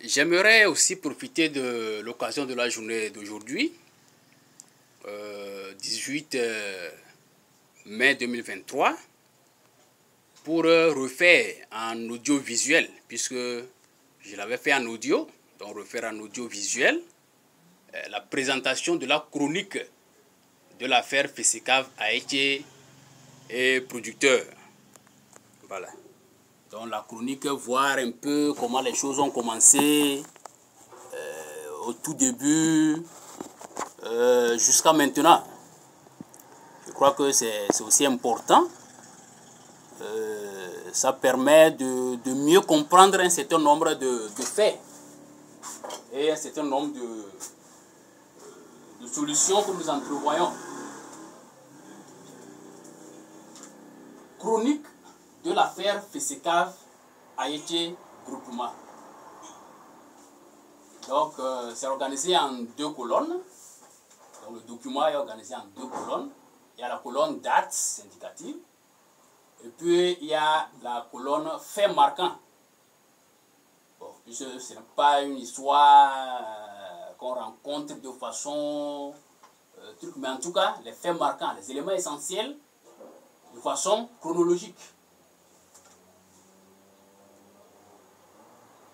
J'aimerais aussi profiter de l'occasion de la journée d'aujourd'hui, 18 mai 2023, pour refaire en audiovisuel, puisque je l'avais fait en audio, donc refaire en audiovisuel la présentation de la chronique de l'affaire Fessécave Haïti et producteur. Voilà. Donc la chronique, voir un peu comment les choses ont commencé au tout début jusqu'à maintenant. Je crois que c'est aussi important. Ça permet de mieux comprendre un certain nombre de faits et un certain nombre de solutions que nous entrevoyons. Chronique de l'affaire Fessécave Haïti Groupement. Donc, c'est organisé en 2 colonnes. Donc, le document est organisé en 2 colonnes. Il y a la colonne date syndicative. Et puis, il y a la colonne faits marquants. Bon, ce n'est pas une histoire qu'on rencontre de façon mais en tout cas, les faits marquants, les éléments essentiels, de façon chronologique.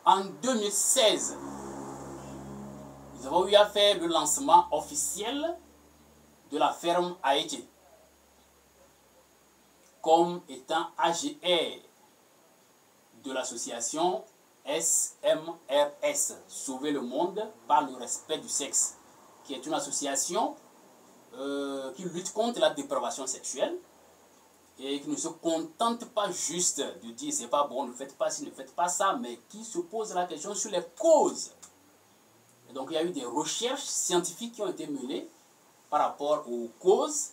En 2016, nous avons eu à faire le lancement officiel de la ferme Haïti comme étant AGR de l'association SMRS, Sauver le monde par le respect du sexe, qui est une association qui lutte contre la dépravation sexuelle et qui ne se contente pas juste de dire c'est pas bon, ne faites pas ci, ne faites pas ça, mais qui se pose la question sur les causes. Et donc il y a eu des recherches scientifiques qui ont été menées par rapport aux causes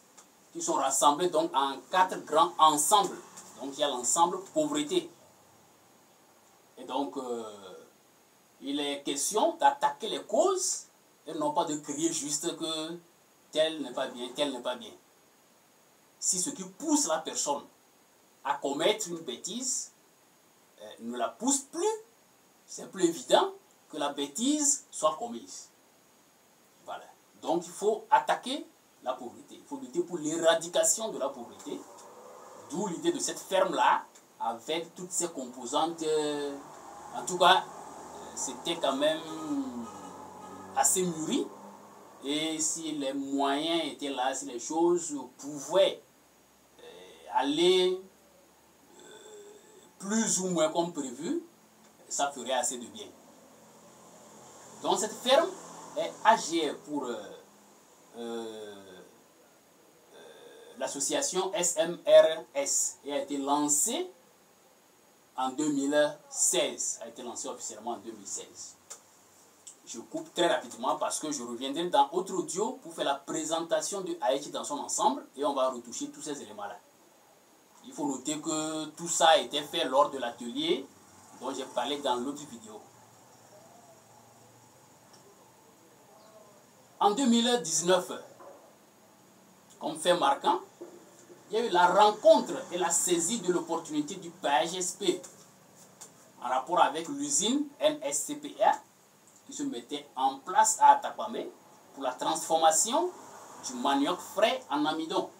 qui sont rassemblées donc en 4 grands ensembles. Donc il y a l'ensemble pauvreté. Et donc il est question d'attaquer les causes et non pas de crier juste que tel n'est pas bien, tel n'est pas bien. Si ce qui pousse la personne à commettre une bêtise ne la pousse plus, c'est plus évident que la bêtise soit commise. Voilà. Donc il faut attaquer la pauvreté. Il faut lutter pour l'éradication de la pauvreté. D'où l'idée de cette ferme-là, avec toutes ses composantes. En tout cas, c'était quand même assez mûri. Et si les moyens étaient là, si les choses pouvaient aller plus ou moins comme prévu, ça ferait assez de bien. Donc cette ferme est AGR pour l'association SMRS et a été lancée en 2016, a été lancée officiellement en 2016. Je coupe très rapidement parce que je reviendrai dans autre audio pour faire la présentation de Haïti dans son ensemble et on va retoucher tous ces éléments-là. Il faut noter que tout ça a été fait lors de l'atelier dont j'ai parlé dans l'autre vidéo. En 2019, comme fait marquant, il y a eu la rencontre et la saisie de l'opportunité du PAGSP en rapport avec l'usine NSCPR qui se mettait en place à Atakwame pour la transformation du manioc frais en amidon.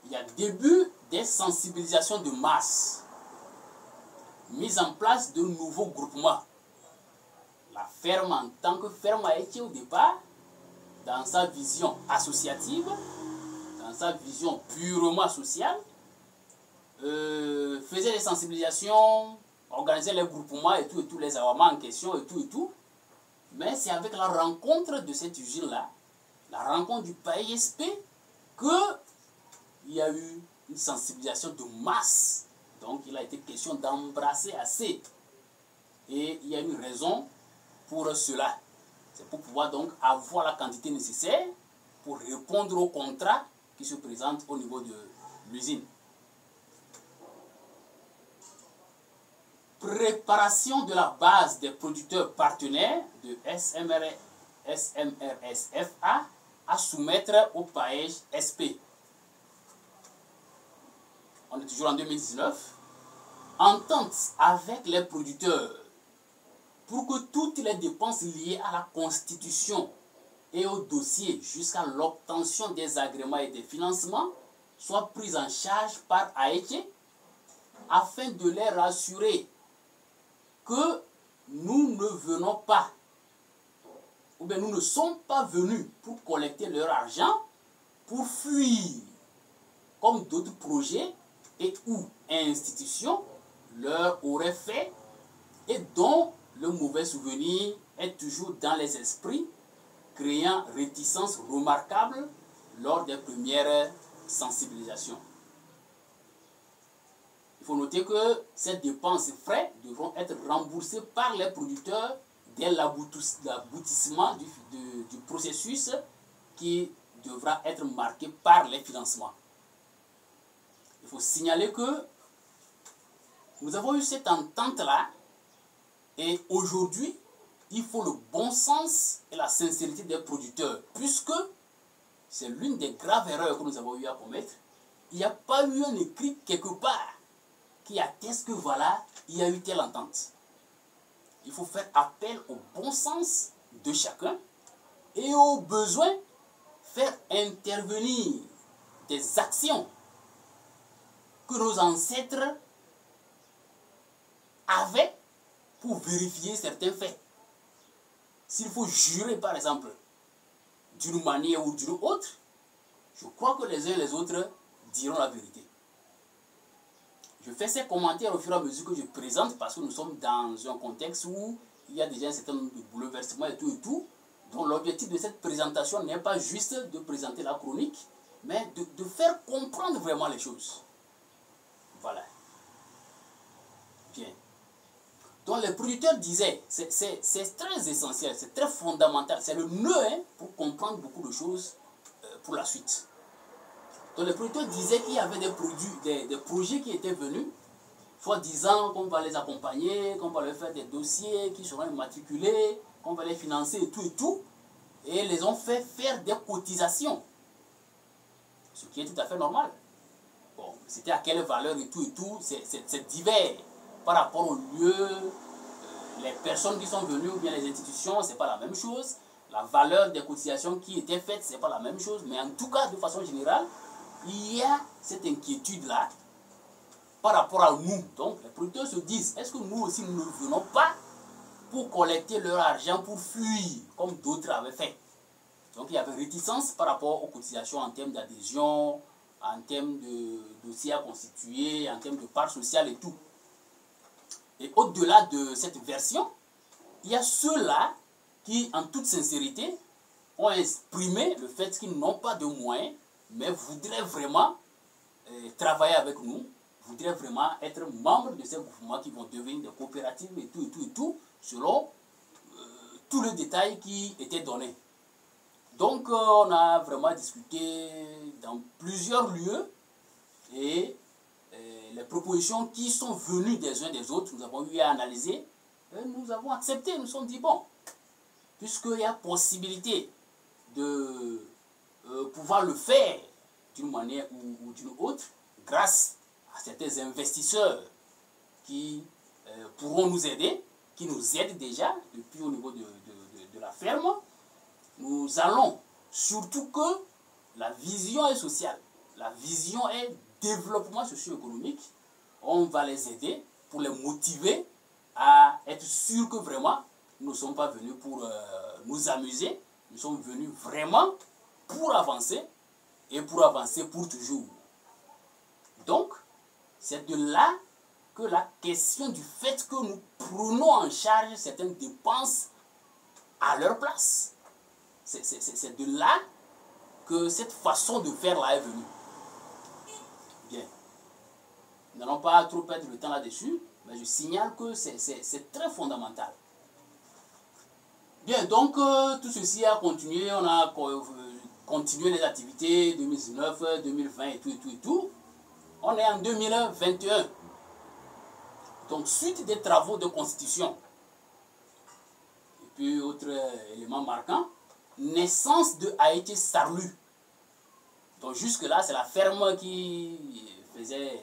Il y a début des sensibilisations de masse, mise en place de nouveaux groupements. La ferme en tant que ferme a été au départ, dans sa vision associative, dans sa vision purement sociale, faisait des sensibilisations, organisait les groupements et tout, les avaments en question et tout. Mais c'est avec la rencontre de cette usine-là, la rencontre du PAISP, qu'il y a eu une sensibilisation de masse. Donc il a été question d'embrasser assez. Et il y a une raison pour cela. C'est pour pouvoir donc avoir la quantité nécessaire pour répondre au contrat qui se présente au niveau de l'usine. Préparation de la base des producteurs partenaires de SMRS-FA à soumettre au PAEJ-SP. On est toujours en 2019. entente avec les producteurs pour que toutes les dépenses liées à la constitution et au dossier jusqu'à l'obtention des agréments et des financements soient prises en charge par AET afin de les rassurer que nous ne venons pas, ou bien nous ne sommes pas venus pour collecter leur argent, pour fuir, comme d'autres projets et ou institutions leur auraient fait et dont le mauvais souvenir est toujours dans les esprits, créant réticence remarquable lors des premières sensibilisations. Il faut noter que ces dépenses et frais devront être remboursés par les producteurs dès l'aboutissement du processus qui devra être marqué par les financements. Il faut signaler que nous avons eu cette entente-là et aujourd'hui, il faut le bon sens et la sincérité des producteurs, puisque c'est l'une des graves erreurs que nous avons eu à commettre. Il n'y a pas eu un écrit quelque part qui atteste que voilà, il y a eu telle entente. Il faut faire appel au bon sens de chacun et au besoin faire intervenir des actions que nos ancêtres avaient pour vérifier certains faits. S'il faut jurer, par exemple, d'une manière ou d'une autre, je crois que les uns et les autres diront la vérité. Je fais ces commentaires au fur et à mesure que je présente parce que nous sommes dans un contexte où il y a déjà un certain nombre de bouleversements et tout. Donc l'objectif de cette présentation n'est pas juste de présenter la chronique, mais de faire comprendre vraiment les choses. Voilà. Bien. Donc les producteurs disaient, c'est très essentiel, c'est très fondamental, c'est le nœud pour comprendre beaucoup de choses pour la suite. Donc les producteurs disaient qu'il y avait des projets qui étaient venus, soit disant qu'on va les accompagner, qu'on va leur faire des dossiers qui seront immatriculés, qu'on va les financer et tout, et les ont fait faire des cotisations, ce qui est tout à fait normal. Bon, c'était à quelle valeur et tout, c'est divers par rapport au lieu, les personnes qui sont venues ou bien les institutions, c'est pas la même chose. La valeur des cotisations qui étaient faites, c'est pas la même chose, mais en tout cas, de façon générale, il y a cette inquiétude-là par rapport à nous. Donc, les producteurs se disent, est-ce que nous aussi, nous ne venons pas pour collecter leur argent, pour fuir, comme d'autres avaient fait? Donc, il y avait réticence par rapport aux cotisations en termes d'adhésion, en termes de dossiers à constituer, en termes de part sociale et tout. Et au-delà de cette version, il y a ceux-là qui, en toute sincérité, ont exprimé le fait qu'ils n'ont pas de moyens, mais voudraient vraiment travailler avec nous, voudraient vraiment être membres de ces mouvements qui vont devenir des coopératives et tout, selon tous les détails qui étaient donnés. Donc, on a vraiment discuté dans plusieurs lieux et les propositions qui sont venues des uns des autres, nous avons eu à analyser, et nous avons accepté, nous nous sommes dit, bon, puisqu'il y a possibilité de pouvoir le faire d'une manière ou d'une autre, grâce à certains investisseurs qui pourront nous aider, qui nous aident déjà depuis au niveau de la ferme, nous allons, surtout que la vision est sociale, la vision est développement socio-économique, on va les aider pour les motiver à être sûrs que vraiment nous ne sommes pas venus pour nous amuser, nous sommes venus vraiment pour avancer et pour avancer pour toujours. Donc, c'est de là que la question du fait que nous prenons en charge certaines dépenses à leur place, c'est de là que cette façon de faire là est venue. Bien. Nous n'allons pas trop perdre le temps là-dessus, mais je signale que c'est très fondamental. Bien, donc tout ceci a continué, on a continué les activités 2019, 2020 et tout. On est en 2021. Donc, suite des travaux de constitution. Et puis, autre élément marquant, naissance de AET Sarlu. Donc, jusque-là, c'est la ferme qui faisait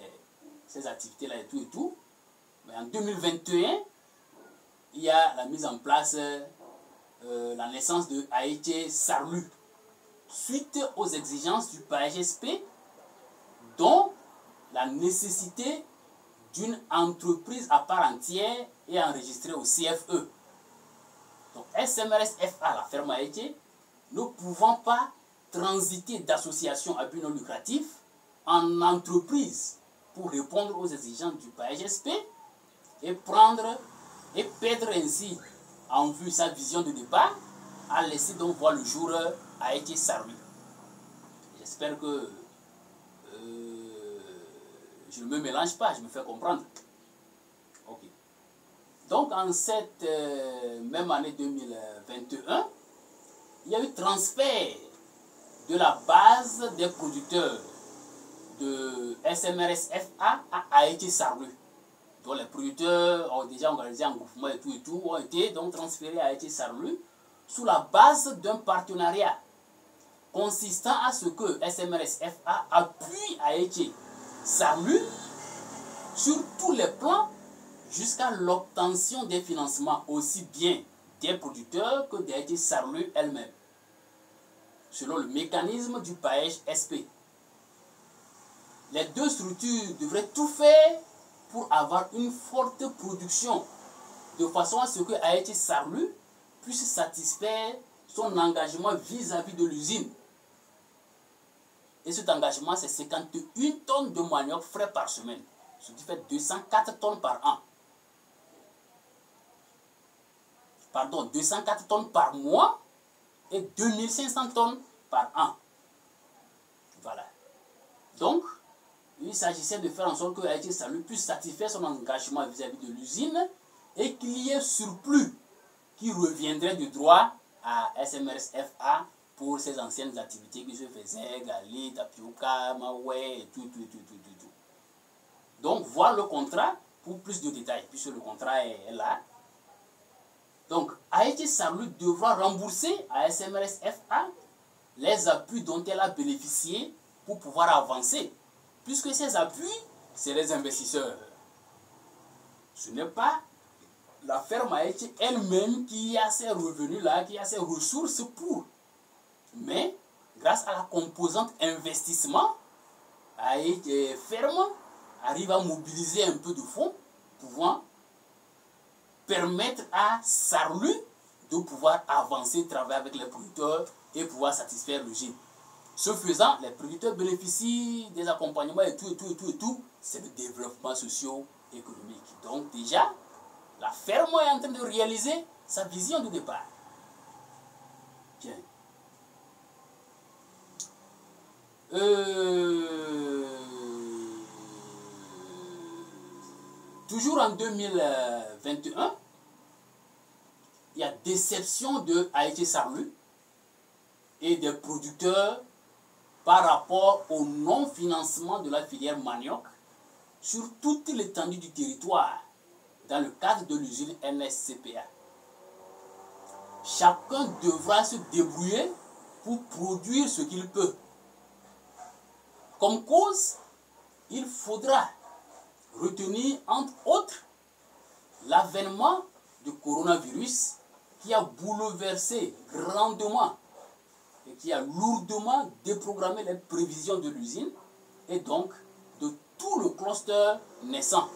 ces activités-là et tout. Mais en 2021, il y a la mise en place, la naissance de Aïté Sarlu, suite aux exigences du PAGSP, dont la nécessité d'une entreprise à part entière et enregistrée au CFE. Donc SMRS FA, la ferme Aïté, ne pouvant pas transiter d'association à but non lucratif en entreprise pour répondre aux exigences du PAGSP et perdre ainsi en vue sa vision de départ, a laissé donc voir le jour Aïté Sarlu. J'espère que je ne me mélange pas, je me fais comprendre. Ok. Donc en cette même année 2021, il y a eu transfert de la base des producteurs de SMRS FA à Aïté Sarlu. Donc les producteurs ont déjà organisé un groupement et tout, ont été donc transférés à Aïté Sarlu sous la base d'un partenariat consistant à ce que SMRS FA appuie Aïté Sarlu sur tous les plans jusqu'à l'obtention des financements aussi bien des producteurs que d'Aïté Sarlu elle-même, selon le mécanisme du PAEJ-SP. Les deux structures devraient tout faire pour avoir une forte production, de façon à ce que Aïté Sarlu puisse satisfaire son engagement vis-à-vis de l'usine. Et cet engagement, c'est 51 tonnes de manioc frais par semaine, ce qui fait 204 tonnes par an. Pardon, 204 tonnes par mois et 2500 tonnes par an. Voilà. Donc, il s'agissait de faire en sorte que Aïté Sarlu puisse satisfaire son engagement vis-à-vis de l'usine et qu'il y ait surplus qui reviendrait de droit à SMRS FA pour ses anciennes activités qui se faisaient, Gali, Tapioca, Maoué, et tout. Donc, voir le contrat pour plus de détails, puisque le contrat est là. Donc, Aïté Sarlu devra rembourser à SMRS FA les appuis dont elle a bénéficié pour pouvoir avancer, puisque ces appuis, c'est les investisseurs. Ce n'est pas la ferme Aïté elle-même qui a ses revenus là, qui a ses ressources pour. Mais, grâce à la composante investissement, Aïté ferme arrive à mobiliser un peu de fonds pouvant permettre à Sarlu de pouvoir avancer, travailler avec les producteurs et pouvoir satisfaire le gîte. Ce faisant, les producteurs bénéficient des accompagnements et tout. C'est le développement socio-économique. Donc déjà, la ferme est en train de réaliser sa vision de départ. Bien. Toujours en 2021, il y a déception de Aïté Sarlu et des producteurs par rapport au non-financement de la filière manioc sur toute l'étendue du territoire dans le cadre de l'usine NSCPA. Chacun devra se débrouiller pour produire ce qu'il peut. Comme cause, il faudra retenir entre autres l'avènement du coronavirus qui a bouleversé grandement et qui a lourdement déprogrammé les prévisions de l'usine et donc de tout le cluster naissant.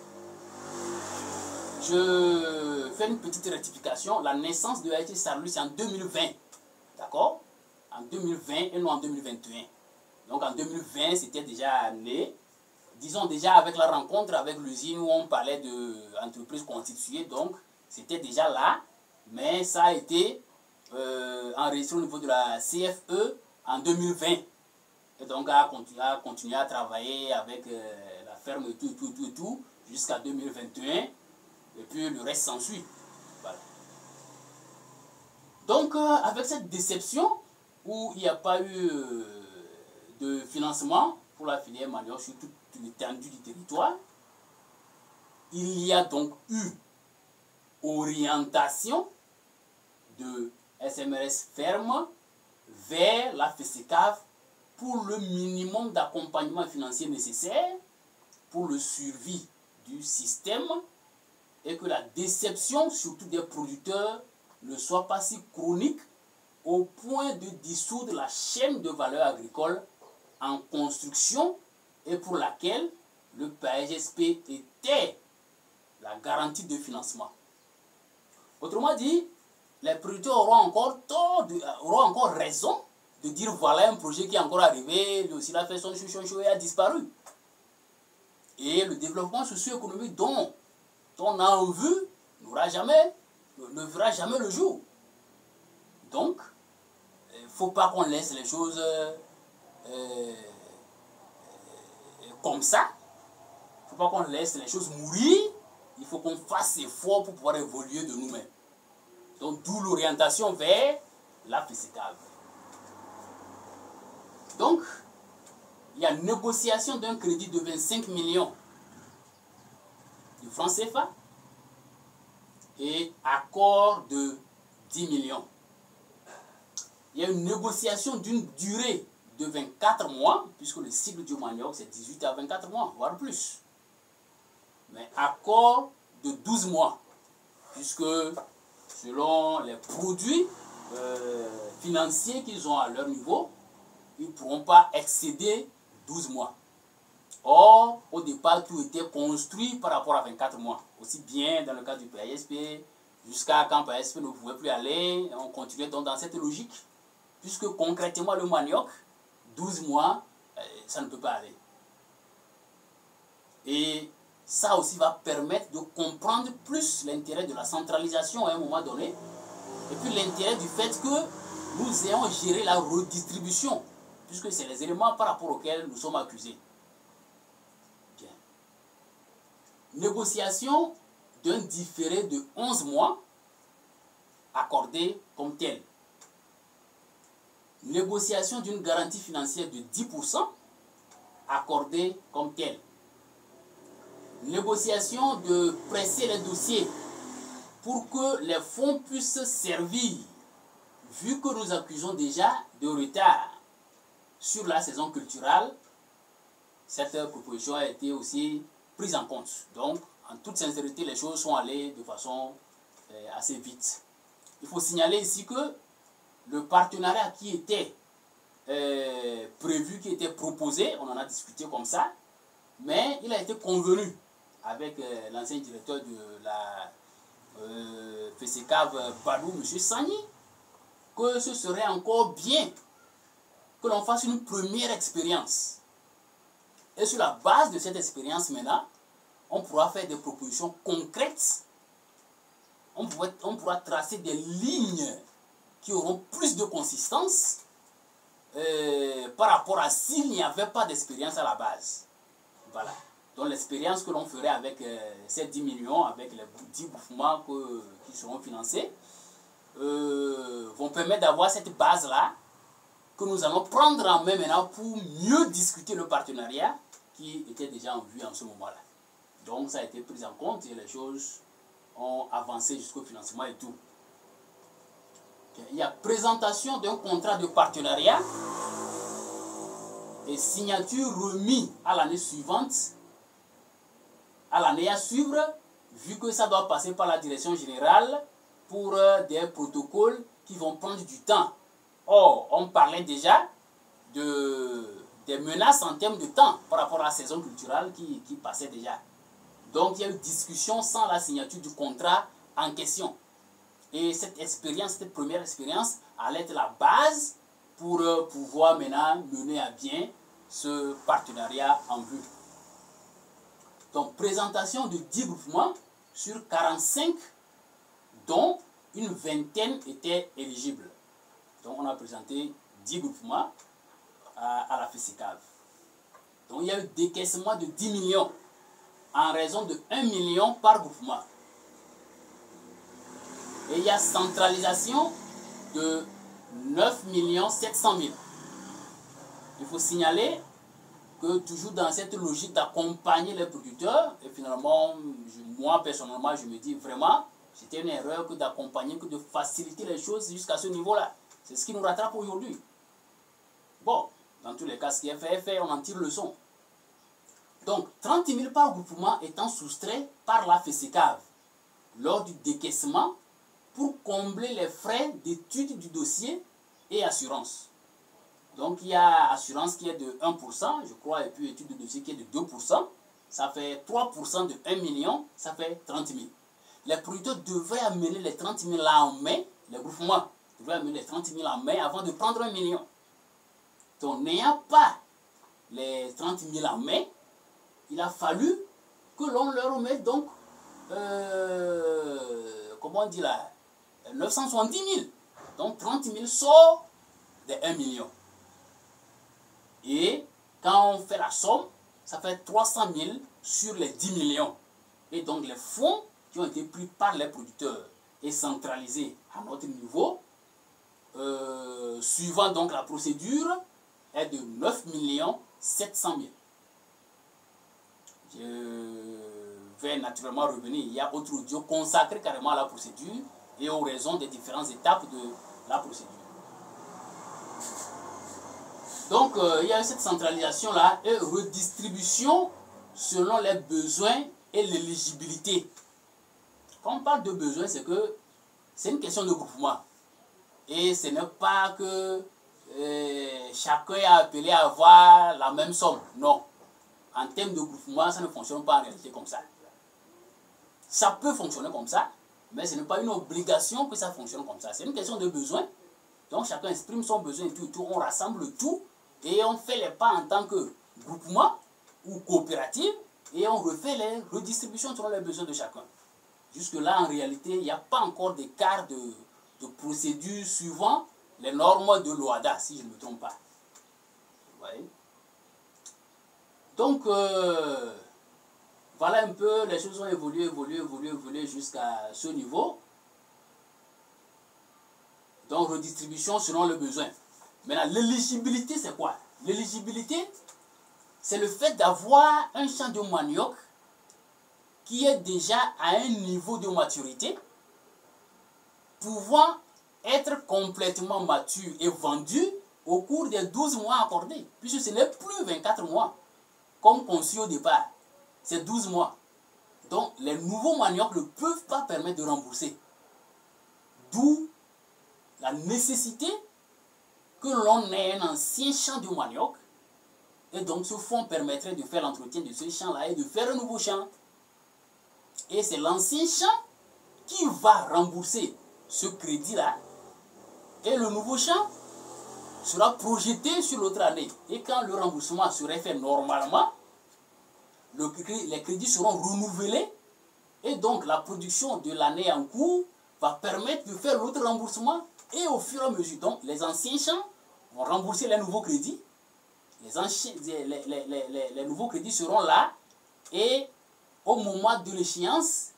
Je fais une petite rectification. La naissance de Aïté Sarlu, c'est en 2020. D'accord? En 2020 et non en 2021. Donc en 2020, c'était déjà né. Disons déjà avec la rencontre avec l'usine où on parlait d'entreprises constituées. Donc c'était déjà là. Mais ça a été enregistré au niveau de la CFE en 2020. Et donc a continué à travailler avec la ferme et tout jusqu'à 2021. Et puis le reste s'ensuit. Voilà. Donc avec cette déception où il n'y a pas eu de financement pour la filière manioc sur toute l'étendue du territoire, il y a donc eu orientation de SMRS ferme vers la FESECAF pour le minimum d'accompagnement financier nécessaire pour le suivi du système et que la déception, surtout des producteurs, ne soit pas si chronique au point de dissoudre la chaîne de valeur agricole en construction et pour laquelle le PAGSP était la garantie de financement. Autrement dit, les producteurs auront encore raison de dire voilà un projet qui est encore arrivé, lui aussi il a fait son chou et a disparu. Et le développement socio-économique dont on a en vue ne verra jamais le jour. Donc, il ne faut pas qu'on laisse les choses comme ça. Il ne faut pas qu'on laisse les choses mourir. Il faut qu'on fasse effort pour pouvoir évoluer de nous-mêmes. Donc, d'où l'orientation vers la FESICAV. Donc, il y a négociation d'un crédit de 25 millions de francs CFA et accord de 10 millions. Il y a une négociation d'une durée de 24 mois, puisque le cycle du manioc c'est 18 à 24 mois, voire plus. Mais accord de 12 mois, puisque selon les produits financiers qu'ils ont à leur niveau, ils ne pourront pas excéder 12 mois. Or, au départ, tout était construit par rapport à 24 mois. Aussi bien dans le cas du PASP, jusqu'à quand PASP ne pouvait plus aller, on continuait donc dans cette logique, puisque concrètement le manioc, 12 mois, ça ne peut pas aller. Et ça aussi va permettre de comprendre plus l'intérêt de la centralisation à un moment donné, et puis l'intérêt du fait que nous ayons géré la redistribution, puisque c'est les éléments par rapport auxquels nous sommes accusés. Bien. Négociation d'un différé de 11 mois accordé comme tel. Négociation d'une garantie financière de 10% accordée comme tel. Négociation de presser les dossiers pour que les fonds puissent servir, vu que nous accusons déjà de retard sur la saison culturelle. Cette proposition a été aussi prise en compte. Donc, en toute sincérité, les choses sont allées de façon assez vite. Il faut signaler ici que le partenariat qui était prévu, qui était proposé, on en a discuté comme ça, mais il a été convenu avec l'ancien directeur de la FESICAV Badou, M. Sani, que ce serait encore bien que l'on fasse une première expérience. Et sur la base de cette expérience maintenant, on pourra faire des propositions concrètes, on pourra tracer des lignes qui auront plus de consistance par rapport à s'il n'y avait pas d'expérience à la base. Voilà. Donc l'expérience que l'on ferait avec ces 10 millions, avec les 10 bouffements qui seront financés, vont permettre d'avoir cette base-là que nous allons prendre en main maintenant pour mieux discuter le partenariat qui était déjà en vue en ce moment-là. Donc ça a été pris en compte et les choses ont avancé jusqu'au financement et tout. Il y a présentation d'un contrat de partenariat et signature remis à l'année suivante, à l'année à suivre, vu que ça doit passer par la direction générale pour des protocoles qui vont prendre du temps. Or, on parlait déjà des menaces en termes de temps par rapport à la saison culturelle qui passait déjà. Donc, il y a eu discussion sans la signature du contrat en question. Et cette expérience, cette première expérience, allait être la base pour pouvoir maintenant mener à bien ce partenariat en vue. Donc, présentation de 10 groupements sur 45, dont une vingtaine étaient éligibles. Donc, on a présenté 10 groupements à la FESICAV. Donc, il y a eu décaissement de 10 millions en raison de 1 million par groupement. Et il y a centralisation de 9 700 000. Il faut signaler que toujours dans cette logique d'accompagner les producteurs, et finalement, moi personnellement, je me dis vraiment, c'était une erreur que d'accompagner, que de faciliter les choses jusqu'à ce niveau-là. C'est ce qui nous rattrape aujourd'hui. Bon, dans tous les cas, ce qui est fait, on en tire leçon. Donc, 30 000 par groupement étant soustrait par la FESICAV. lors du décaissement pour combler les frais d'étude du dossier et assurance. Donc il y a assurance qui est de 1%, je crois, et puis étude de dossier qui est de 2%. Ça fait 3% de 1 million, ça fait 30 000. Les producteurs devraient amener les 30 000 là en mai, les groupements devraient amener les 30 000 en mai avant de prendre 1 million. Donc n'ayant pas les 30 000 en mai, il a fallu que l'on leur mette donc, comment on dit là, 970 000. Donc 30 000 sort de 1 million. Et quand on fait la somme, ça fait 300 000 sur les 10 millions. Et donc les fonds qui ont été pris par les producteurs et centralisés à notre niveau, suivant donc la procédure, est de 9 700 000. Je vais naturellement revenir. Il y a autre audio consacré carrément à la procédure et aux raisons des différentes étapes de la procédure. Donc, il y a cette centralisation-là et redistribution selon les besoins et l'éligibilité. Quand on parle de besoins, c'est que c'est une question de groupement. Et ce n'est pas que chacun est appelé à avoir la même somme. Non. En termes de groupement, ça ne fonctionne pas en réalité comme ça. Ça peut fonctionner comme ça, mais ce n'est pas une obligation que ça fonctionne comme ça. C'est une question de besoin. Donc, chacun exprime son besoin et tout. On rassemble tout. Et on fait les pas en tant que groupement ou coopérative et on refait les redistributions selon les besoins de chacun. Jusque-là, en réalité, il n'y a pas encore d'écart de procédure suivant les normes de l'OHADA, si je ne me trompe pas. Vous voyez? Donc, voilà un peu, les choses ont évolué jusqu'à ce niveau. Donc, redistribution selon le besoin. Maintenant, l'éligibilité, c'est quoi? L'éligibilité, c'est le fait d'avoir un champ de manioc qui est déjà à un niveau de maturité, pouvant être complètement mature et vendu au cours des 12 mois accordés, puisque ce n'est plus 24 mois, comme conçu au départ. C'est 12 mois. Donc, les nouveaux maniocs ne peuvent pas permettre de rembourser. D'où la nécessité que l'on ait un ancien champ de manioc, et donc ce fonds permettrait de faire l'entretien de ce champ-là et de faire un nouveau champ. Et c'est l'ancien champ qui va rembourser ce crédit-là, et le nouveau champ sera projeté sur l'autre année. Et quand le remboursement serait fait normalement, les crédits seront renouvelés, et donc la production de l'année en cours va permettre de faire l'autre remboursement. Et au fur et à mesure, donc, les anciens champs vont rembourser les nouveaux crédits. Les nouveaux crédits seront là. Et au moment de l'échéance,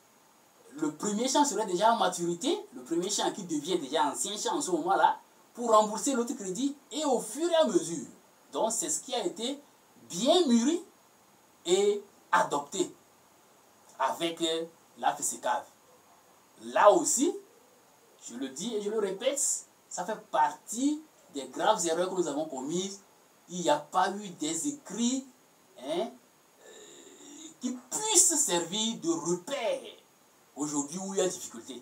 le premier champ serait déjà en maturité. Le premier champ qui devient déjà ancien champ en ce moment-là, pour rembourser l'autre crédit. Et au fur et à mesure. Donc, c'est ce qui a été bien mûri et adopté avec la FESECAV. Là aussi, je le dis et je le répète, ça fait partie des graves erreurs que nous avons commises. Il n'y a pas eu des écrits qui puissent servir de repère aujourd'hui où il y a difficulté.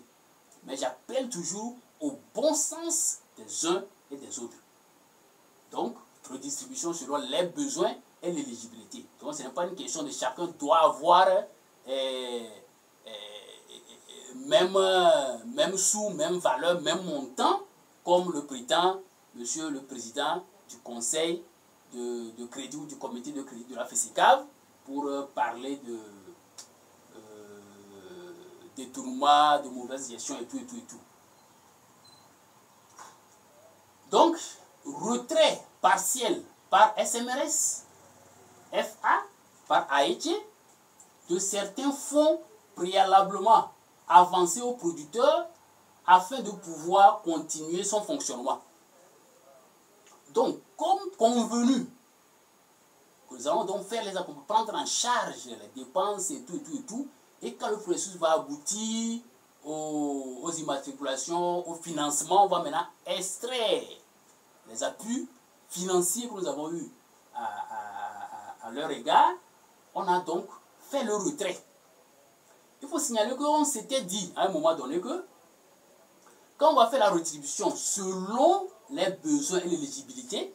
Mais j'appelle toujours au bon sens des uns et des autres. Donc, redistribution selon les besoins et l'éligibilité. Donc, ce n'est pas une question de chacun doit avoir même sous, même valeur, même montant, comme le prétend Monsieur le Président du Conseil de crédit ou du comité de crédit de la FESECAV pour parler de détournement, de mauvaise gestion et tout. Donc, retrait partiel par SMRS, FA, par AET, de certains fonds préalablement avancés aux producteurs afin de pouvoir continuer son fonctionnement. Donc, comme convenu, que nous allons donc faire les accompagnements, prendre en charge les dépenses et tout, et quand le processus va aboutir aux immatriculations, au financement, on va maintenant extraire les appuis financiers que nous avons eus à leur égard. On a donc fait le retrait. Il faut signaler qu'on s'était dit à un moment donné que quand on va faire la rétribution selon les besoins et l'éligibilité,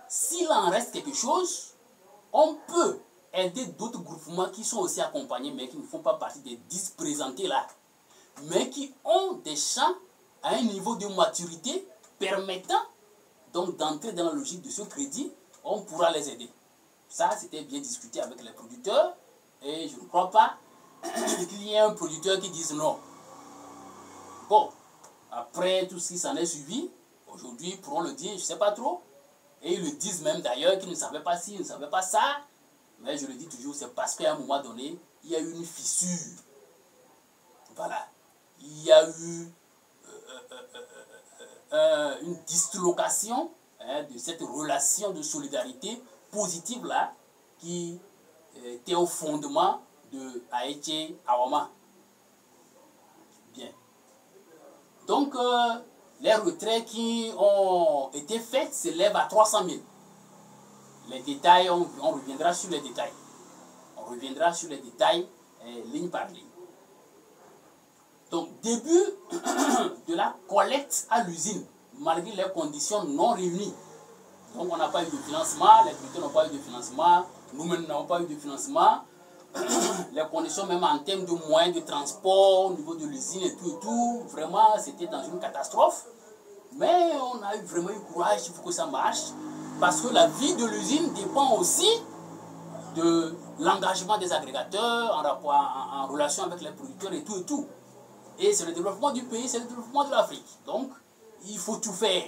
s'il en reste quelque chose, on peut aider d'autres groupements qui sont aussi accompagnés, mais qui ne font pas partie des 10 présentés là, mais qui ont des champs à un niveau de maturité permettant donc d'entrer dans la logique de ce crédit. On pourra les aider. Ça, c'était bien discuté avec les producteurs, et je ne crois pas qu'il y ait un producteur qui dise non. Bon, après tout ce qui s'en est suivi, aujourd'hui, ils pourront le dire, je ne sais pas trop, et ils le disent même d'ailleurs qu'ils ne savaient pas ci, ils ne savaient pas ça, mais je le dis toujours, c'est parce qu'à un moment donné, il y a eu une fissure. Voilà. Il y a eu une dislocation de cette relation de solidarité positive là qui était au fondement de Aïché Awama. Bien. Donc, les retraits qui ont été faits s'élèvent à 300 000. Les détails, on reviendra sur les détails. On reviendra sur les détails ligne par ligne. Donc, début de la collecte à l'usine, malgré les conditions non réunies. Donc, on n'a pas eu de financement, les producteurs n'ont pas eu de financement, nous-mêmes n'avons pas eu de financement. Les conditions, même en termes de moyens de transport, au niveau de l'usine et tout, vraiment, c'était dans une catastrophe. Mais on a eu vraiment eu courage, il faut que ça marche. Parce que la vie de l'usine dépend aussi de l'engagement des agrégateurs en relation avec les producteurs et tout. Et c'est le développement du pays, c'est le développement de l'Afrique. Donc, il faut tout faire.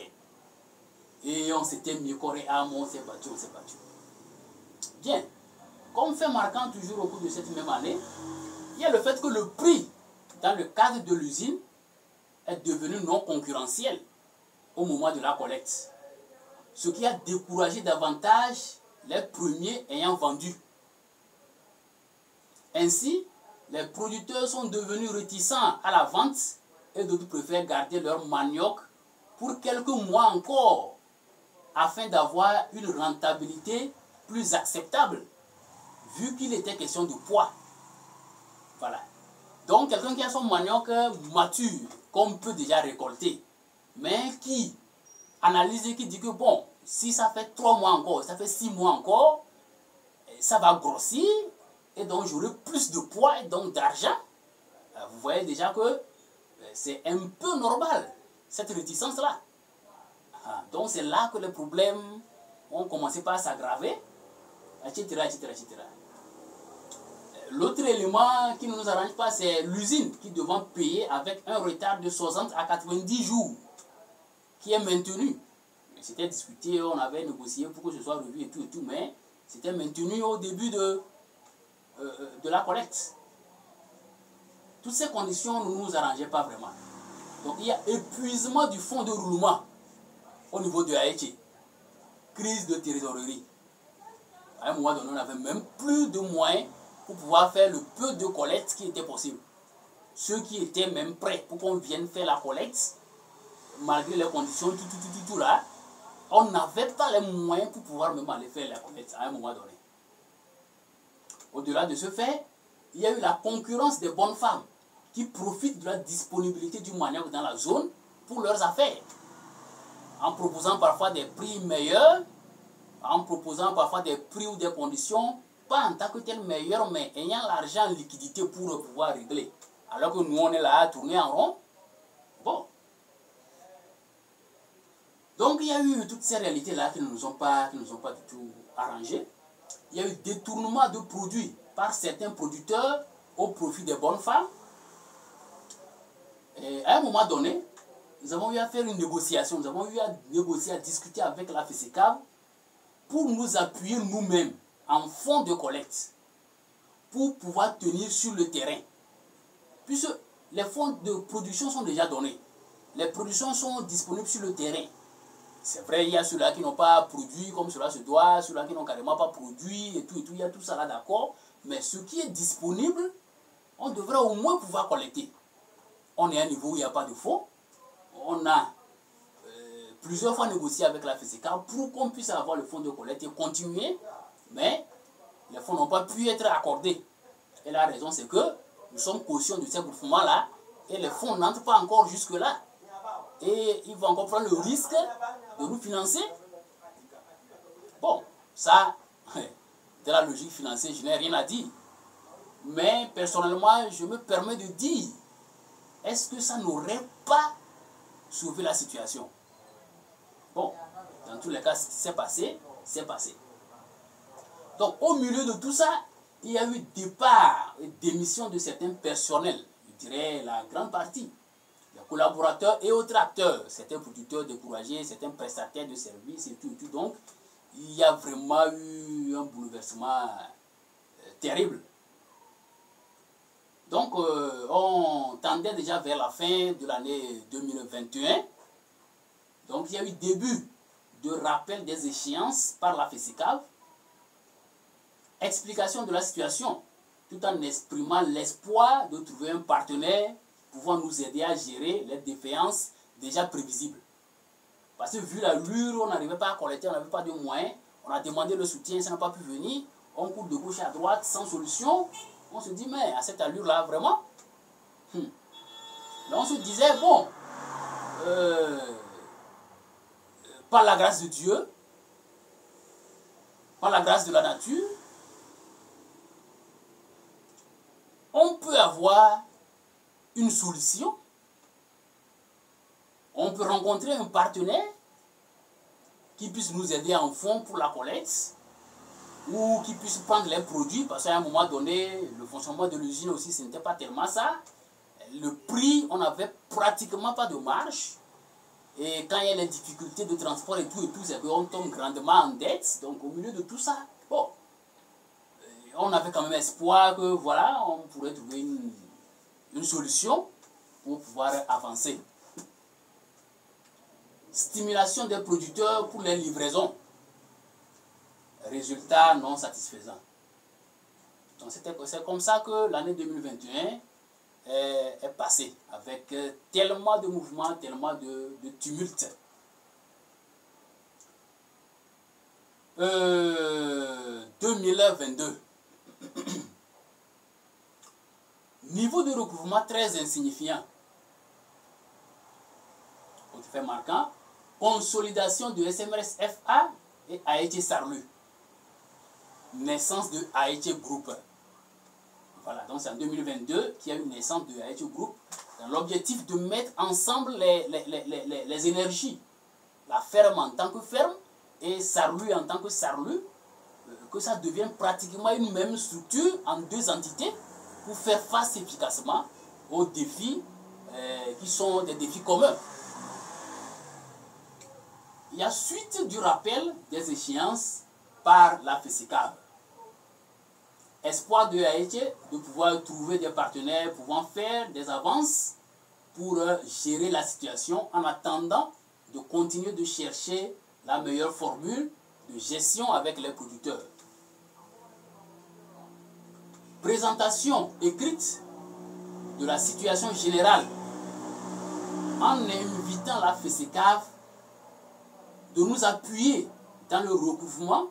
Et on s'était mis corps et âme, on s'est battu. Bien. Comme fait marquant toujours au cours de cette même année, il y a le fait que le prix dans le cadre de l'usine est devenu non concurrentiel au moment de la collecte. Ce qui a découragé davantage les premiers ayant vendu. Ainsi, les producteurs sont devenus réticents à la vente et d'autres préfèrent garder leur manioc pour quelques mois encore afin d'avoir une rentabilité plus acceptable vu qu'il était question de poids. Voilà. Donc, quelqu'un qui a son manioc mature, qu'on peut déjà récolter, mais qui analyse et qui dit que bon, si ça fait 3 mois encore, ça fait 6 mois encore, ça va grossir, et donc j'aurai plus de poids et donc d'argent. Vous voyez déjà que c'est un peu normal, cette réticence-là. Donc c'est là que les problèmes ont commencé par s'aggraver, etc. L'autre élément qui ne nous arrange pas, c'est l'usine qui devant payer avec un retard de 60 à 90 jours, qui est maintenu. C'était discuté, on avait négocié pour que ce soit revu et tout, mais c'était maintenu au début de la collecte. Toutes ces conditions ne nous arrangeaient pas vraiment. Donc il y a épuisement du fonds de roulement au niveau de Haïti. Crise de trésorerie. À un moment donné, on n'avait même plus de moyens pour pouvoir faire le peu de collecte qui était possible. Ceux qui étaient même prêts pour qu'on vienne faire la collecte, malgré les conditions, tout là, on n'avait pas les moyens pour pouvoir même aller faire la collecte à un moment donné. Au-delà de ce fait, il y a eu la concurrence des bonnes femmes qui profitent de la disponibilité du manioc dans la zone pour leurs affaires, en proposant parfois des prix meilleurs, en proposant parfois des prix ou des conditions, pas en tant que tel meilleurs, mais ayant l'argent en liquidité pour pouvoir régler. Alors que nous, on est là à tourner en rond. Bon. Donc, il y a eu toutes ces réalités-là qui ne nous ont pas du tout arrangées. Il y a eu détournement de produits par certains producteurs au profit des bonnes femmes. Et à un moment donné, nous avons eu à faire une négociation, nous avons eu à négocier, à discuter avec la FESECAV pour nous appuyer nous-mêmes en fonds de collecte pour pouvoir tenir sur le terrain. Puisque les fonds de production sont déjà donnés, les productions sont disponibles sur le terrain. C'est vrai, il y a ceux-là qui n'ont pas produit comme cela se doit, ceux-là qui n'ont carrément pas produit et tout, il y a tout ça là, d'accord. Mais ce qui est disponible, on devrait au moins pouvoir collecter. On est à un niveau où il n'y a pas de fonds. On a plusieurs fois négocié avec la FESECAV pour qu'on puisse avoir le fonds de collecte et continuer, mais les fonds n'ont pas pu être accordés. Et la raison, c'est que Nous sommes conscients de ces groupements-là et les fonds n'entrent pas encore jusque-là. Et ils vont encore prendre le risque de nous financer. Bon, ça, de la logique financière, je n'ai rien à dire. Mais personnellement, je me permets de dire, est-ce que ça n'aurait pas sauvé la situation? Bon, dans tous les cas, ce qui s'est passé, c'est passé. Donc, au milieu de tout ça, il y a eu départ et démission de certains personnels, je dirais la grande partie, les collaborateurs et autres acteurs, certains producteurs découragés, certains prestataires de services et tout. Donc, il y a vraiment eu un bouleversement terrible. Donc, on tendait déjà vers la fin de l'année 2021. Donc, il y a eu début de rappel des échéances par la FESICAV, explication de la situation, tout en exprimant l'espoir de trouver un partenaire pouvant nous aider à gérer les défaillances déjà prévisibles. Parce que vu l'allure, on n'arrivait pas à collecter, on n'avait pas de moyens, on a demandé le soutien, ça n'a pas pu venir, on court de gauche à droite sans solution. On se dit, mais à cette allure-là, vraiment, là, on se disait, bon, par la grâce de Dieu, par la grâce de la nature, on peut avoir une solution, on peut rencontrer un partenaire qui puisse nous aider en fond pour la collecte, ou qui puisse prendre les produits, parce qu'à un moment donné, le fonctionnement de l'usine aussi, ce n'était pas tellement ça. Le prix, on n'avait pratiquement pas de marge. Et quand il y a les difficultés de transport et tout, c'est qu'on tombe grandement en dette. Donc au milieu de tout ça, bon, on avait quand même espoir que voilà, on pourrait trouver une solution pour pouvoir avancer. Stimulation des producteurs pour les livraisons. Résultat non satisfaisant. Donc c'est comme ça que l'année 2021 est passée, avec tellement de mouvements, tellement de tumultes. 2022. Niveau de recouvrement très insignifiant. Autre fait marquant, consolidation de SMRS FA et AET Sarlu. Naissance de AET Group. Voilà, donc c'est en 2022 qu'il y a eu une naissance de AET Group dans l'objectif de mettre ensemble les énergies. La ferme en tant que ferme et Sarlu en tant que Sarlu, que ça devienne pratiquement une même structure en deux entités pour faire face efficacement aux défis qui sont des défis communs. Il y a suite du rappel des échéances par la FESICAV. Espoir de AET de pouvoir trouver des partenaires pouvant faire des avances pour gérer la situation en attendant de continuer de chercher la meilleure formule de gestion avec les producteurs. Présentation écrite de la situation générale en invitant la FESICAV de nous appuyer dans le recouvrement,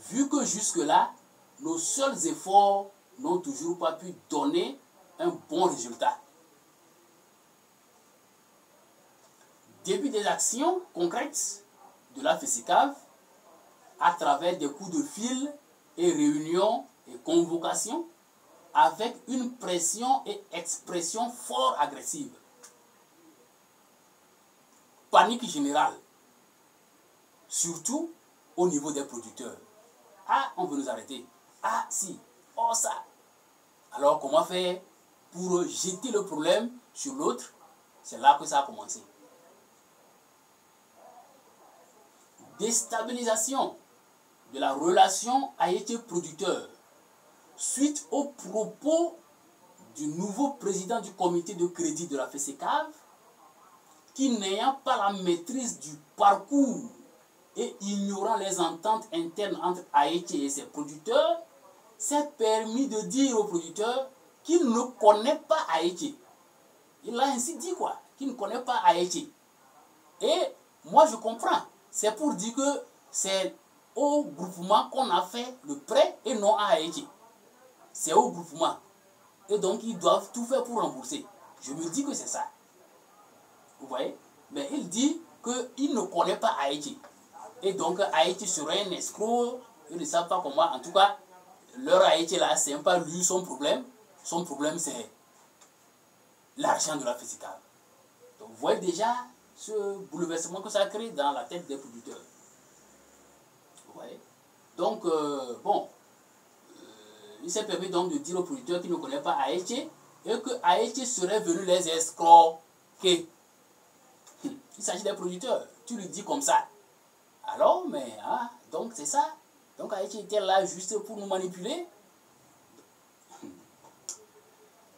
vu que jusque-là, nos seuls efforts n'ont toujours pas pu donner un bon résultat. Début des actions concrètes de la FESICAV à travers des coups de fil et réunions et convocations avec une pression et expression fort agressive. Panique générale, surtout au niveau des producteurs. Ah, on veut nous arrêter. Ah, si. Oh, ça. Alors, comment faire pour jeter le problème sur l'autre? C'est là que ça a commencé. Déstabilisation de la relation AET-producteur suite aux propos du nouveau président du comité de crédit de la FESICAV qui, n'ayant pas la maîtrise du parcours et ignorant les ententes internes entre AET et ses producteurs, s'est permis de dire aux producteurs qu'il ne connaît pas AET. Il a ainsi dit quoi? Qu'il ne connaît pas AET. Et moi je comprends. C'est pour dire que c'est au groupement qu'on a fait le prêt et non à AET. C'est au groupement. et donc ils doivent tout faire pour rembourser. Je me dis que c'est ça. Vous voyez? Mais il dit qu'il ne connaît pas Haïti. Et donc Haïti serait un escroc, ils ne savent pas comment. En tout cas, leur Haïti là, c'est pas lui son problème. Son problème, c'est l'argent de la FESICAV. Donc vous voyez déjà ce bouleversement que ça crée dans la tête des producteurs. Vous voyez? Donc, bon, il s'est permis donc de dire aux producteurs qu'ils ne connaissent pas Haïti et que Haïti serait venu les escroquer. Il s'agit des producteurs. Tu lui dis comme ça. Alors, mais, hein, donc c'est ça. Donc Haïti était là juste pour nous manipuler.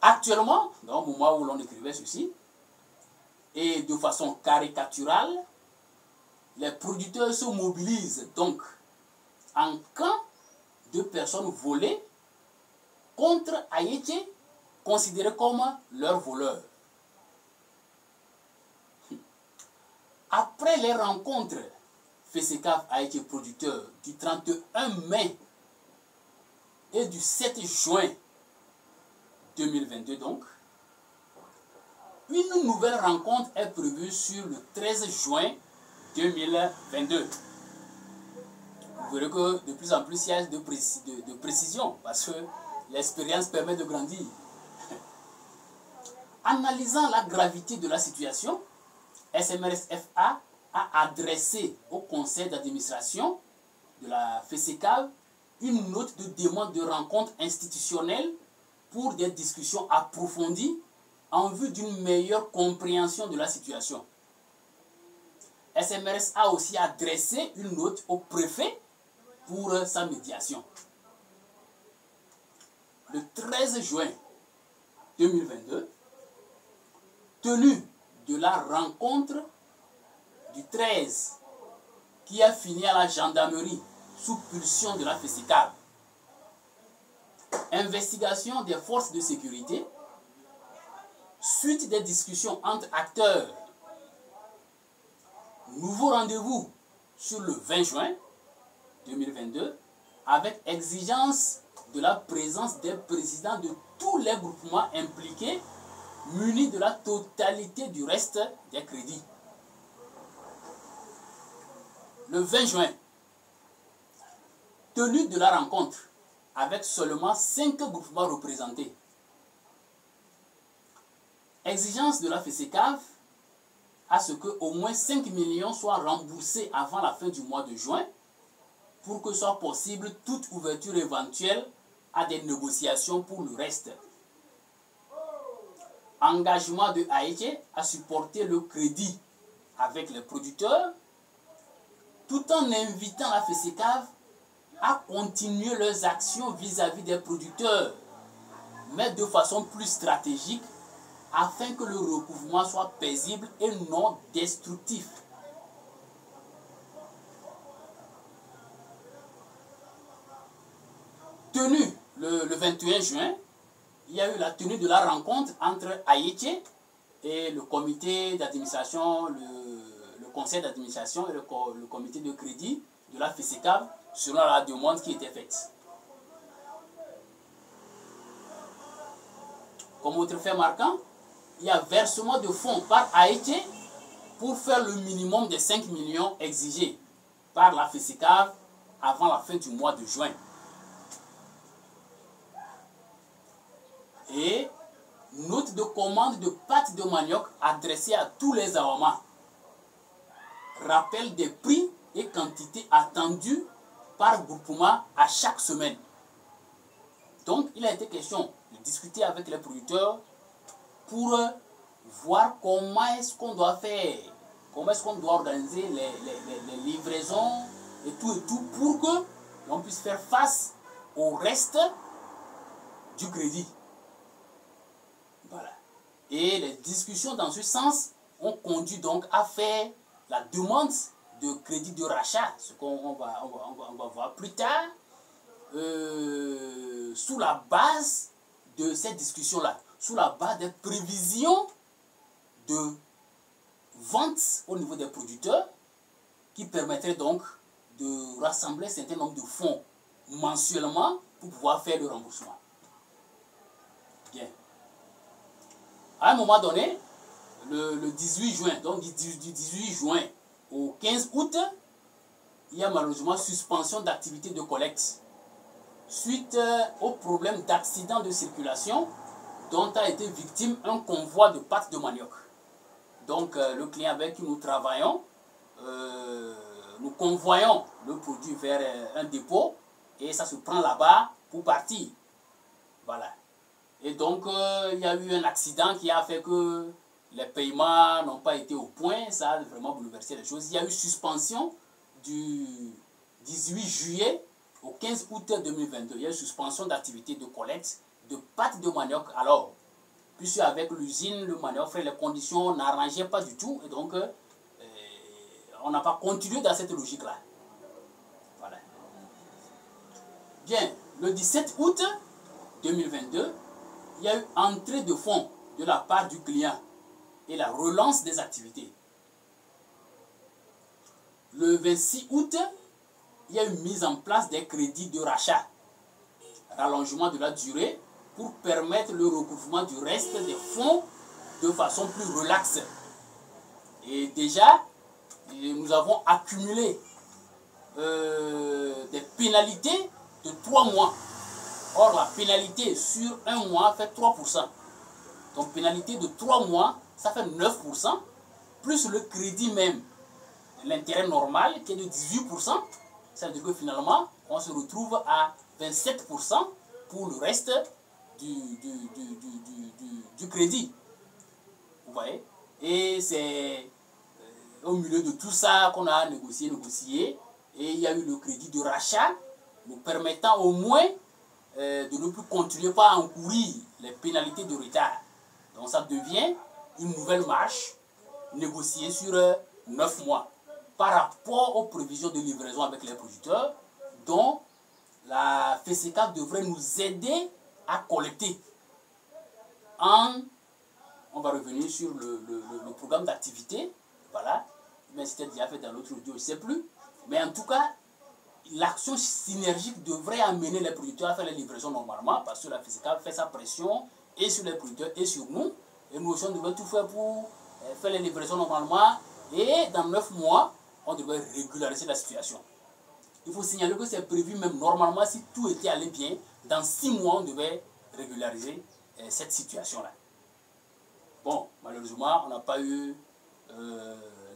Actuellement, dans le moment où l'on écrivait ceci, et de façon caricaturale, les producteurs se mobilisent donc en camp de personnes volées contre Haïti, considérés comme leurs voleurs. Après les rencontres FESICAV Haïti producteurs du 31 mai et du 7 juin 2022 donc, une nouvelle rencontre est prévue sur le 13 juin 2022. Vous verrez que de plus en plus il y a de précision parce que l'expérience permet de grandir. Analysant la gravité de la situation, SMRS-FA a adressé au conseil d'administration de la FESICAV une note de demande de rencontre institutionnelle pour des discussions approfondies en vue d'une meilleure compréhension de la situation. SMRS a aussi adressé une note au préfet pour sa médiation. Le 13 juin 2022, tenue de la rencontre du 13 qui a fini à la gendarmerie sous pulsion de la FESICAV. Investigation des forces de sécurité, suite des discussions entre acteurs. Nouveau rendez-vous sur le 20 juin 2022 avec exigence de la présence des présidents de tous les groupements impliqués munis de la totalité du reste des crédits. Le 20 juin, tenue de la rencontre avec seulement 5 groupements représentés. Exigence de la FESICAV à ce que au moins 5 millions soient remboursés avant la fin du mois de juin pour que soit possible toute ouverture éventuelle à des négociations pour le reste. Engagement de Haïti à supporter le crédit avec les producteurs tout en invitant la FESICAV à continuer leurs actions vis-à-vis des producteurs, mais de façon plus stratégique afin que le recouvrement soit paisible et non destructif. Tenue le 21 juin, il y a eu la tenue de la rencontre entre Haïti et le comité d'administration, le conseil d'administration et le comité de crédit de la FESICAV selon la demande qui était faite. Comme autre fait marquant, il y a versement de fonds par Haïti pour faire le minimum des 5 millions exigés par la FESICAV avant la fin du mois de juin. Et note de commande de pâte de manioc adressée à tous les aromas. Rappel des prix et quantités attendues par groupement à chaque semaine. Donc, il a été question de discuter avec les producteurs pour voir comment est-ce qu'on doit faire, comment est-ce qu'on doit organiser les livraisons et tout pour que l'on puisse faire face au reste du crédit. Voilà. Et les discussions dans ce sens ont conduit donc à faire la demande de crédit de rachat, ce qu'on va voir plus tard, sous la base de cette discussion-là, sous la base des prévisions de vente au niveau des producteurs qui permettraient donc de rassembler un certain nombre de fonds mensuellement pour pouvoir faire le remboursement. Bien. À un moment donné, le 18 juin, donc du 18 juin au 15 août, il y a malheureusement suspension d'activité de collecte suite au problème d'accident de circulation dont a été victime un convoi de pâtes de manioc. Donc le client avec qui nous travaillons, nous convoyons le produit vers un dépôt et ça se prend là-bas pour partir. Voilà. Et donc il y a eu un accident qui a fait que les paiements n'ont pas été au point. Ça a vraiment bouleversé les choses. Il y a eu suspension du 18 juillet au 15 août 2022. Il y a eu suspension d'activité de collecte de pâtes de manioc. Alors, puisque avec l'usine, le manioc, les conditions n'arrangeaient pas du tout. Et donc, on n'a pas continué dans cette logique-là. Voilà. Bien, le 17 août 2022, il y a eu entrée de fonds de la part du client et la relance des activités. Le 26 août, il y a eu mise en place des crédits de rachat, rallongement de la durée pour permettre le recouvrement du reste des fonds de façon plus relaxe. Et déjà, nous avons accumulé des pénalités de 3 mois. Or, la pénalité sur un mois fait 3%. Donc, pénalité de 3 mois, ça fait 9%, plus le crédit même, l'intérêt normal qui est de 18%. Ça veut dire que finalement, on se retrouve à 27% pour le reste du crédit. Vous voyez? Et c'est au milieu de tout ça qu'on a négocié. Et il y a eu le crédit de rachat, nous permettant au moins de ne plus continuer par encourir les pénalités de retard. Donc ça devient une nouvelle marche négociée sur 9 mois par rapport aux prévisions de livraison avec les producteurs dont la FESECAF devrait nous aider à collecter. On va revenir sur le programme d'activité, voilà, mais c'était déjà fait dans l'autre audio, je ne sais plus. Mais en tout cas, l'action synergique devrait amener les producteurs à faire les livraisons normalement parce que la FESECAF fait sa pression et sur les producteurs et sur nous. Et nous aussi, on devrait tout faire pour faire les livraisons normalement. Et dans 9 mois, on devrait régulariser la situation. Il faut signaler que c'est prévu même normalement, si tout était allé bien, dans 6 mois, on devait régulariser cette situation-là. Bon, malheureusement, on n'a pas eu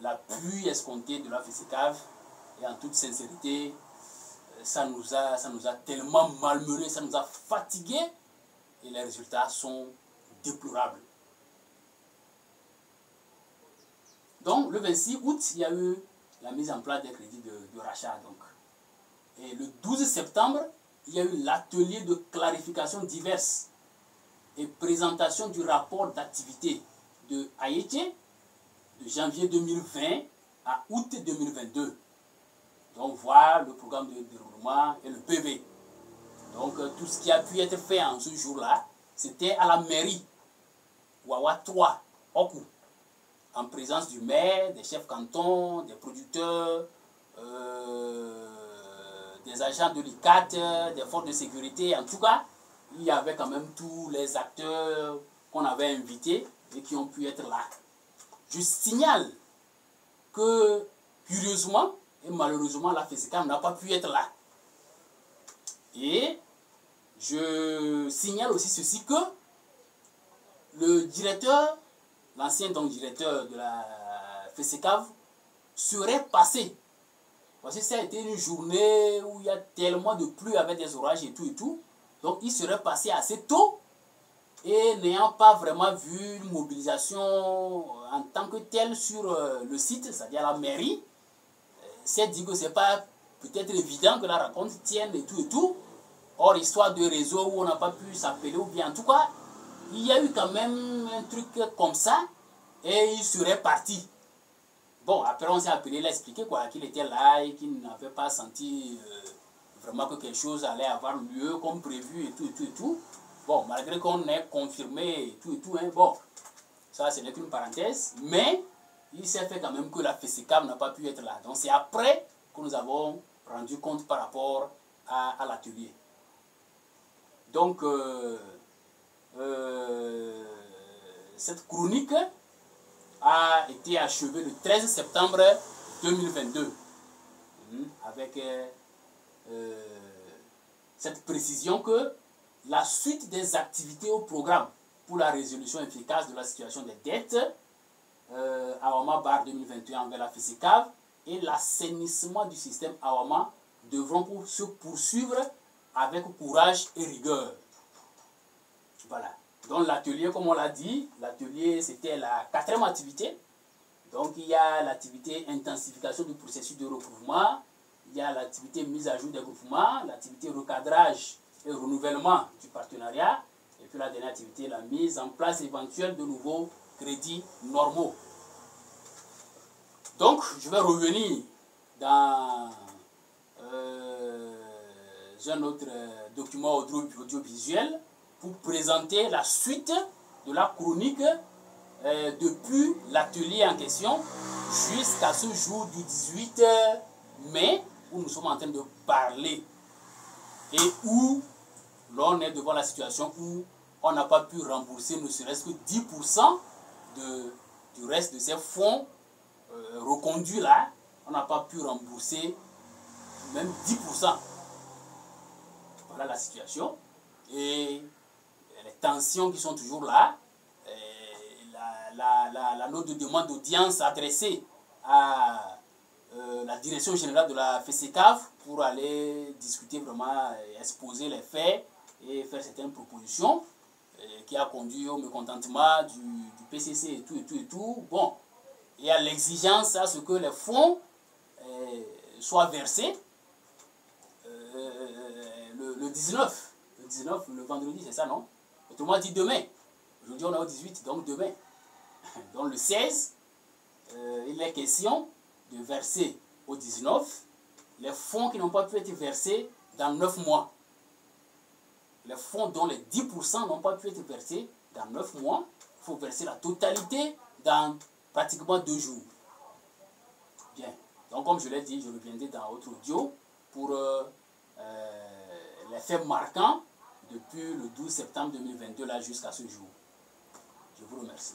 l'appui escompté de la FESECAF. Et en toute sincérité, ça nous a tellement malmenés, ça nous a fatigués. Et les résultats sont déplorables. Donc, le 26 août, il y a eu la mise en place des crédits de rachat. Donc. Et le 12 septembre, il y a eu l'atelier de clarification diverses et présentation du rapport d'activité de Haïti de janvier 2020 à août 2022. Donc, voir le programme de déroulement et le PV. Donc, tout ce qui a pu être fait en ce jour-là, c'était à la mairie, Wawa 3, Oku, en présence du maire, des chefs cantons, des producteurs, des agents de l'ICAT, des forces de sécurité. En tout cas, il y avait quand même tous les acteurs qu'on avait invités et qui ont pu être là. Je signale que, curieusement et malheureusement, la FESECAF n'a pas pu être là. Et je signale aussi ceci que le directeur, l'ancien directeur de la FESECAF, serait passé. Parce que ça a été une journée où il y a tellement de pluie avec des orages et tout et tout. Donc il serait passé assez tôt et n'ayant pas vraiment vu une mobilisation en tant que telle sur le site, c'est-à-dire la mairie, s'est dit que ce n'est pas peut-être évident que la rencontre tienne et tout et tout. Or, histoire de réseau où on n'a pas pu s'appeler, ou bien en tout cas, il y a eu quand même un truc comme ça et il serait parti. Bon, après on s'est appelé, il a expliqué qu'il était là et qu'il n'avait pas senti vraiment que quelque chose allait avoir lieu comme prévu et tout et tout et tout. Bon, malgré qu'on ait confirmé et tout, hein, bon, ça ce n'est qu'une parenthèse, mais il s'est fait quand même que la FESECAF n'a pas pu être là. Donc c'est après que nous avons rendu compte par rapport à l'atelier. Donc, cette chronique a été achevée le 13 septembre 2022 avec cette précision que la suite des activités au programme pour la résolution efficace de la situation des dettes Awama Bar 2021 envers la FESECAV et l'assainissement du système Awama devront se poursuivre avec courage et rigueur. Voilà. Donc l'atelier, comme on l'a dit, l'atelier c'était la 4e activité. Donc il y a l'activité intensification du processus de recouvrement, il y a l'activité mise à jour des groupements, l'activité recadrage et renouvellement du partenariat, et puis la dernière activité, la mise en place éventuelle de nouveaux crédits normaux. Donc je vais revenir dans un autre document audiovisuel pour présenter la suite de la chronique depuis l'atelier en question jusqu'à ce jour du 18 mai où nous sommes en train de parler et où l'on est devant la situation où on n'a pas pu rembourser ne serait-ce que 10% du reste de ces fonds reconduits là. On n'a pas pu rembourser même 10%. Voilà la situation. Et les tensions qui sont toujours là, la note de demande d'audience adressée à la direction générale de la FESECAV pour aller discuter vraiment, exposer les faits et faire certaines propositions qui a conduit au mécontentement du PCC et tout. Bon, il y a l'exigence à ce que les fonds soient versés le 19, le vendredi, c'est ça, non? Autrement dit, demain. Aujourd'hui, on est au 18, donc demain. Donc le 16, il est question de verser au 19 les fonds qui n'ont pas pu être versés dans 9 mois. Les fonds dont les 10% n'ont pas pu être versés dans 9 mois, il faut verser la totalité dans pratiquement 2 jours. Bien. Donc comme je l'ai dit, je reviendrai dans autre audio pour les faits marquants depuis le 12 septembre 2022 là jusqu'à ce jour. Je vous remercie.